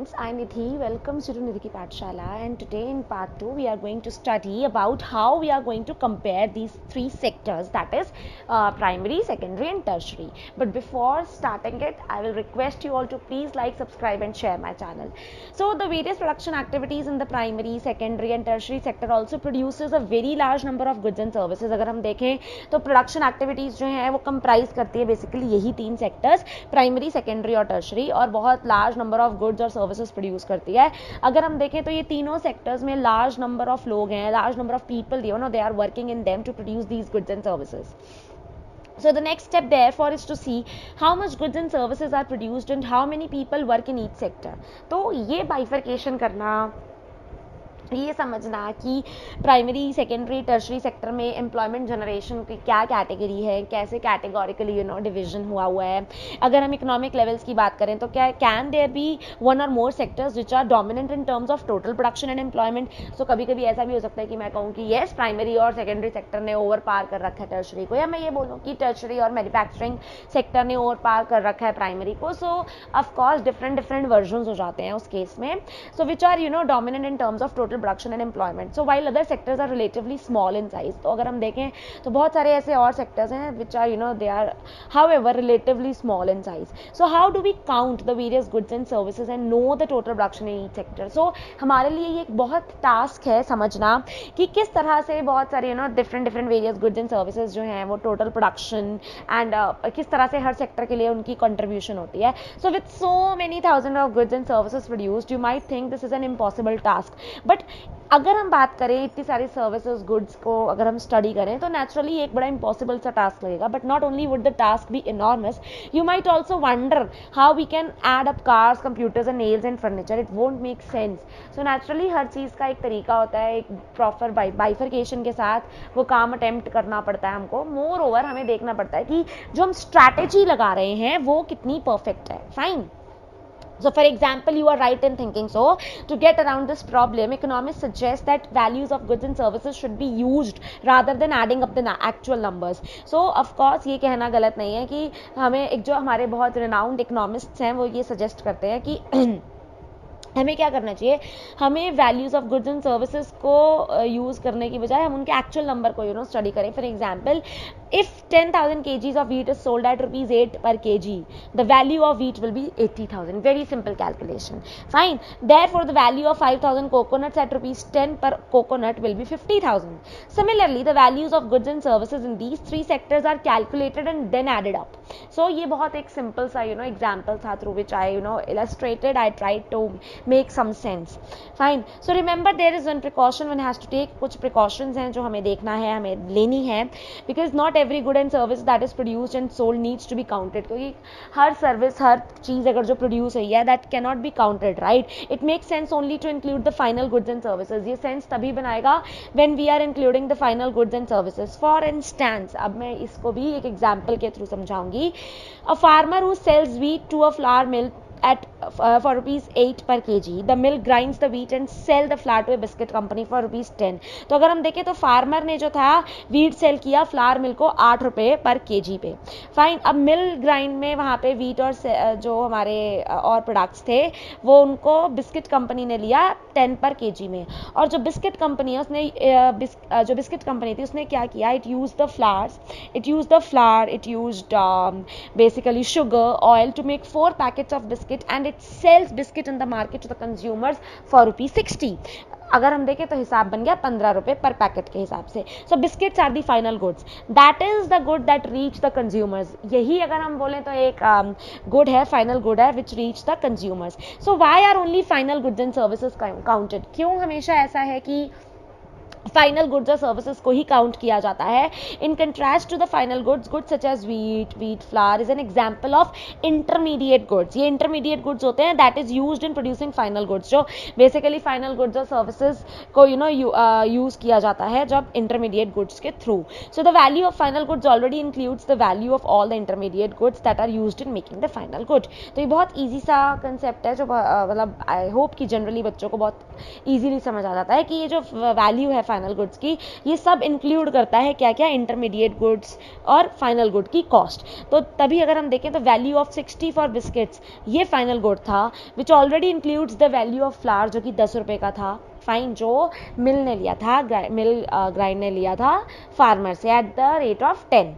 students, I Nidhi welcomes you to Nidhi Ki Pathshala, and today in part 2 we are going to study about how we are going to compare these three sectors, that is primary, secondary and tertiary. But before starting it, I will request you all to please like, subscribe and share my channel. So the various production activities in the primary, secondary and tertiary sector also produces a very large number of goods and services. अगर हम देखें तो production activities जो हैं वो comprise करती है basically यही तीन सेक्टर्स, प्राइमरी, सेकेंडरी और टर्शरी, और बहुत लार्ज नंबर ऑफ गुड्स और सर्विसेज प्रोड्यूस करती है. अगर हम देखें तो ये तीनों सेक्टर्स में लार्ज नंबर ऑफ लोग हैं, large number of people they are working in them to produce these goods and services. So the next step therefore is to see how much goods and services are produced and how many people work in each sector. तो ये bifurcation करना, ये समझना कि primary, secondary, tertiary sector में employment generation की क्या category है, कैसे कैटेगोरिकली डिवीजन हुआ है. अगर हम इकोनॉमिक लेवल्स की बात करें तो क्या can there be one or more sectors which are dominant in terms of total production and employment. So कभी कभी ऐसा भी हो सकता है कि मैं कहूँ कि येस प्राइमरी और सेकेंडरी सेक्टर ने ओवर पार कर रखा है टर्शरी को, या मैं ये बोलूँ कि टर्शरी और मैन्युफैक्चरिंग सेक्टर ने ओवर पार कर रखा है प्राइमरी को. सो ऑफकोर्स डिफरेंट वर्जन्स हो जाते हैं उस केस में. So which are dominant in terms of total production and employment. So while other sectors are relatively small in size. तो अगर हम देखें तो बहुत सारे ऐसे और सेक्टर्स हैं which are they are however relatively small in size. So how do we count the various goods and services and know the total production in each sector. So हमारे लिए ये एक बहुत टास्क है समझना कि किस तरह से बहुत सारे different various goods and services जो हैं वो टोटल प्रोडक्शन एंड किस तरह से हर सेक्टर के लिए उनकी कंट्रीब्यूशन होती है. So with so many thousand of goods and services produced you might think this is an impossible task. But अगर हम बात करें इतनी सारी सर्विसेज गुड्स को अगर हम स्टडी करें तो नेचुरली एक बड़ा इम्पॉसिबल सा टास्क लगेगा. But not only would the task be enormous, you might also wonder how we can add up cars, computers and nails and furniture. It won't make sense. So naturally हर चीज़ का एक तरीका होता है, एक प्रॉपर बाइफर्केशन के साथ वो काम अटेम्प्ट करना पड़ता है हमको. मोर ओवर हमें देखना पड़ता है कि जो हम स्ट्रैटेजी लगा रहे हैं वो कितनी परफेक्ट है. Fine. So for example, you are right in thinking so. To get around this problem, economists suggest that values of goods and services should be used rather than adding up the actual numbers. So of course ये कहना गलत नहीं है कि हमें एक जो हमारे बहुत renowned economists हैं वो ये suggest करते हैं कि हमें क्या करना चाहिए, हमें values of goods and services को यूज़ करने की बजाय हम उनके एक्चुअल नंबर को स्टडी करें. For example, if 10,000 kgs of wheat is sold at rupees 8 per kg, the value of wheat will be 80,000. Very simple calculation. Fine. Therefore, the value of 5,000 coconuts at rupees 10 per coconut will be 50,000. Similarly, the values of goods and services in these three sectors are calculated and then added up. So ये बहुत एक simple सा example था through which I illustrated. I tried to make some sense. Fine. So remember there is one precaution one has to take. कुछ precautions हैं जो हमें देखना है, हमें लेनी है, because not every good and service that is produced and sold needs to be counted. क्योंकि हर सर्विस, हर चीज़ अगर जो प्रोड्यूस हुई है that cannot be counted, right? It makes sense only to include the final goods and services. ये sense तभी बनाएगा when we are including the final goods and services. For instance, अब मैं इसको भी एक एग्जाम्पल के through समझाऊंगी. A farmer who sells wheat to a flour mill at for rupees 8 per kg, the mill grinds the wheat and sell the flour to a biscuit company for rupees 10. तो अगर हम देखें तो farmer ने जो था wheat cell किया flower मिल को 8 रुपये पर केजी पे. फाइन. अब मिल ग्राइंड में वहाँ पे वीट और जो हमारे और प्रोडक्ट्स थे वो उनको बिस्किट कंपनी ने लिया 10 पर केजी में. और जो बिस्किट कंपनी है उसने जो बिस्किट कंपनी थी उसने क्या किया, it use the flour, it use basically sugar, oil to make 4 packets of biscuit and it sells biscuit in the market to the consumers for rupees 60. अगर हम देखें तो हिसाब बन गया 15 रुपये पर पैकेट के हिसाब से. So biscuits are the final goods, that is the good that reach the consumers. यही अगर हम बोलें तो एक गुड है, फाइनल गुड है which reach the consumers. So why are only final goods and services counted. क्यों हमेशा ऐसा है कि फाइनल गुड्स और सर्विसेज को ही काउंट किया जाता है. In contrast to the final goods such as wheat flour is an example of intermediate goods. ये इंटरमीडिएट गुड्स होते हैं that is used in producing final goods, जो बेसिकली फाइनल गुड्स और सर्विसेज को यूज किया जाता है जब इंटरमीडिएट गुड्स के through. So the value of final goods already includes the value of all the intermediate goods that are used in making the final good. तो ये बहुत ईजी सा कंसेप्ट है जो मतलब आई होप कि जनरली बच्चों को बहुत ईजीली समझ आ जाता है कि ये जो वैल्यू है फाइनल गुड्स की, ये सब इंक्लूड करता है क्या क्या, इंटरमीडिएट गुड्स और फाइनल गुड की कॉस्ट। तो तभी अगर हम देखें तो वैल्यू ऑफ 60 फॉर बिस्किट्स ये फाइनल गुड था, विच already includes the value of flower जो कि 10 रुपये का था, फाइन, जो मिल ने लिया था, मिल ग्राइंड ने लिया था फार्मर से at the rate of 10।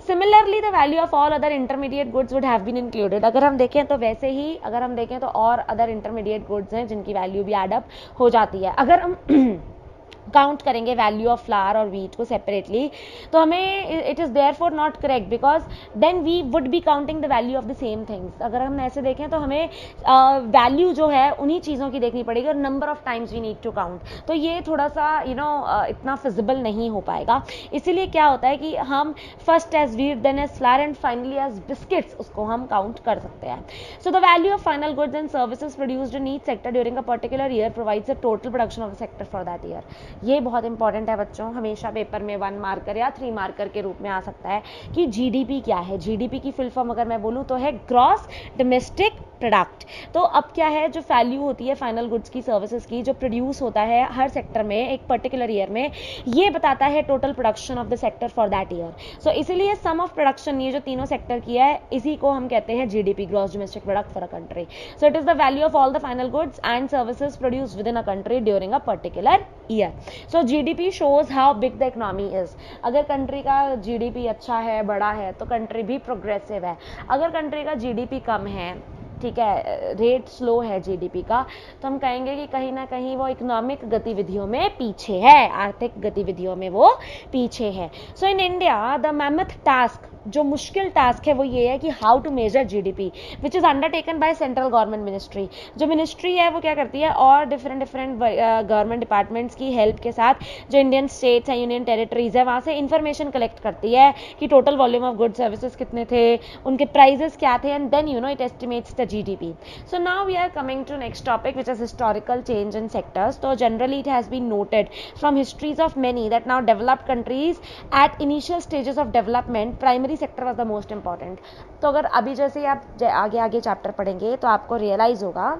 Similarly the value of all other intermediate goods would have been included. अगर हम देखें तो वैसे ही अगर हम देखें तो और अदर इंटरमीडिएट गुड्स हैं जिनकी वैल्यू भी एडअप हो जाती है। अगर हम काउंट करेंगे वैल्यू ऑफ फ्लावर और वीट को सेपरेटली तो हमें it is therefore not correct, because then we would be counting the value of the same things. अगर हम ऐसे देखें तो हमें वैल्यू जो है उन्हीं चीज़ों की देखनी पड़ेगी और number of times we need to count, तो ये थोड़ा सा इतना फिजिबल नहीं हो पाएगा। इसीलिए क्या होता है कि हम first as wheat, then as flour and finally as biscuits उसको हम काउंट कर सकते हैं। So the value of final goods and services produced in each sector during a particular year provides the total production of the sector for that year. ये बहुत important है बच्चों, हमेशा पेपर में 1 मार्कर या 3 मार्कर के रूप में आ सकता है कि जीडीपी क्या है। जीडीपी की फुल फॉर्म अगर मैं बोलूं तो है ग्रॉस डोमेस्टिक प्रोडक्ट। तो अब क्या है, जो वैल्यू होती है फाइनल गुड्स की, सर्विसेज की, जो प्रोड्यूस होता है हर सेक्टर में एक पर्टिकुलर ईयर में, ये बताता है total production of the sector for that year. So इसीलिए सम ऑफ प्रोडक्शन, ये जो तीनों सेक्टर किया है, इसी को हम कहते हैं GDP, gross domestic product for a country. So it is the value of all the final goods and services produced with in a country during a particular year. So GDP shows how big the economy is. अगर country का GDP अच्छा है, बड़ा है, तो country भी progressive है। अगर कंट्री का जीडीपी कम है, ठीक है, रेट स्लो है जीडीपी का, तो हम कहेंगे कि कहीं ना कहीं वो इकोनॉमिक गतिविधियों में पीछे है, आर्थिक गतिविधियों में वो पीछे है। So in India the mammoth task, जो मुश्किल टास्क है वो ये है कि how to measure GDP, which is undertaken by central government ministry. जो मिनिस्ट्री है वो क्या करती है, और डिफरेंट गवर्नमेंट डिपार्टमेंट्स की हेल्प के साथ जो इंडियन स्टेट्स हैं, यूनियन टेरिटरीज है, वहाँ से इंफॉर्मेशन कलेक्ट करती है कि total volume of good services कितने थे, उनके प्राइजेस क्या थे, and then it estimates the GDP. So now we are coming to next topic which is historical change in sectors. तो generally it has been noted from histories of many that now developed countries at initial stages of development primary sector was the most important. तो अगर अभी जैसे आप आगे आगे chapter पढ़ेंगे तो आपको रियलाइज होगा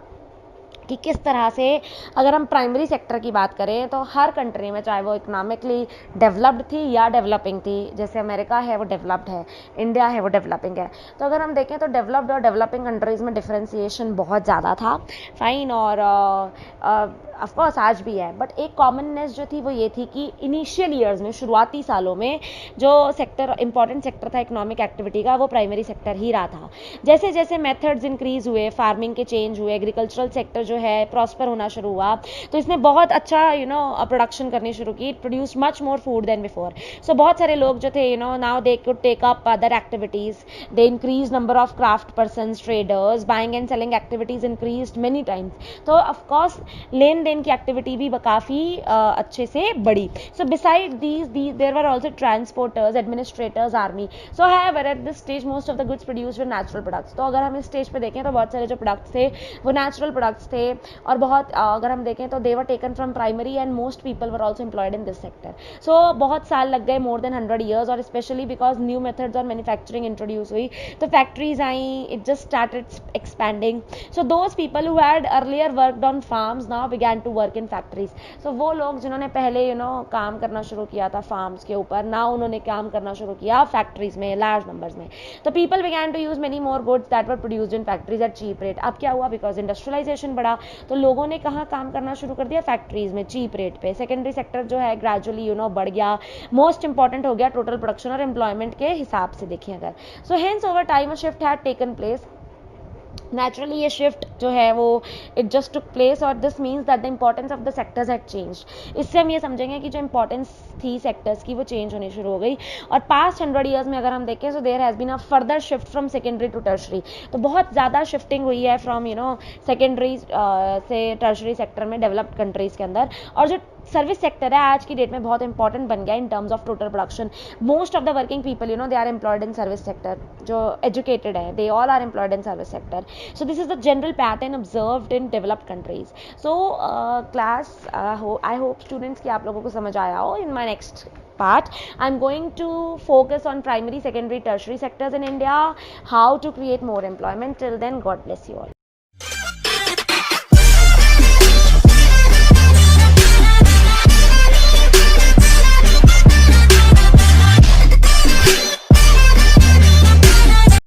कि किस तरह से अगर हम प्राइमरी सेक्टर की बात करें तो हर कंट्री में, चाहे वो इकोनॉमिकली डेवलप्ड थी या डेवलपिंग थी, जैसे अमेरिका है वो डेवलप्ड है, इंडिया है वो डेवलपिंग है, तो अगर हम देखें तो डेवलप्ड और डेवलपिंग कंट्रीज़ में डिफरेंशिएशन बहुत ज़्यादा था, फाइन, और ऑफकोर्स आज भी है, बट एक कॉमननेस जो थी वो ये थी कि इनिशियल ईयर्स में, शुरुआती सालों में, जो सेक्टर इंपॉर्टेंट सेक्टर था इकोनॉमिक एक्टिविटी का, वो प्राइमरी सेक्टर ही रहा था। जैसे जैसे मेथड्स इंक्रीज हुए, फार्मिंग के चेंज हुए, एग्रीकल्चरल सेक्टर जो है प्रॉस्पर होना शुरू हुआ, तो इसने बहुत अच्छा प्रोडक्शन करनी शुरू की, produce much more food than before. So बहुत सारे लोग जो थे now they could take up other activities, they increase number of craft persons, traders, buying and selling activities increase many times. तो ऑफकोर्स लेन देन की एक्टिविटी भी काफ़ी अच्छे से बढ़ी। So beside these there were also transporters, administrators, army. So however at this stage most of the goods produced were natural products. तो अगर हम इस स्टेज पे देखें तो बहुत सारे जो प्रोडक्ट्स थे वो नेचुरल प्रोडक्ट्स थे, और बहुत अगर हम देखें तो they were taken from primary and most people were also employed in this sector. So बहुत साल लग गए, मोर देन 100 ईयर्स, और स्पेशली बिकॉज न्यू मेथड्स और मैन्युफैक्चरिंग इंट्रोड्यूस हुई तो फैक्ट्रीज आई, it just started expanding. So those people who had earlier worked on farms now began to work in factories. So वो लोग जिन्होंने पहले काम करना शुरू किया था फार्म्स के ऊपर, नाउ उन्होंने काम करना शुरू किया फैक्ट्रीज में लार्ज नंबर्स में। तो people began to use many more goods that were produced in factories at cheap rate. अब क्या हुआ, बिकॉज इंडस्ट्रियलाइजेशन बढ़ा तो लोगों ने कहाँ काम करना शुरू कर दिया, फैक्ट्रीज में, चीप रेट पे। सेकेंडरी सेक्टर जो है ग्रेजुअली बढ़ गया, मोस्ट इंपॉर्टेंट हो गया टोटल प्रोडक्शन और एम्प्लॉयमेंट के हिसाब से देखें अगर। So hence over time a shift had taken place. Naturally ये शिफ्ट जो है वो इट जस्ट टुक प्लेस, और this means that the importance of the sectors had changed. इससे हम ये समझेंगे कि जो इंपॉर्टेंस थी सेक्टर्स की वो चेंज होनी शुरू हो गई। और पास्ट 100 ईयर्स में अगर हम देखें तो there has been a further shift from secondary to tertiary. तो बहुत ज़्यादा शिफ्टिंग हुई है फ्रॉम सेकेंडरी से टर्शरी सेक्टर में डेवलप्ड कंट्रीज़ के अंदर। और जो सर्विस सेक्टर है आज की डेट में बहुत इंपॉर्टेंट बन गया in terms of total production. Most of the working people they are employed in service sector, जो एजुकेटेड है they all are employed in service sector. So this is the general pattern observed in developed countries. So class I hope students कि आप लोगों को समझ आया हो। In my next part I'm going to focus on primary, secondary, tertiary sectors in India, how to create more employment. Till then, God bless you all.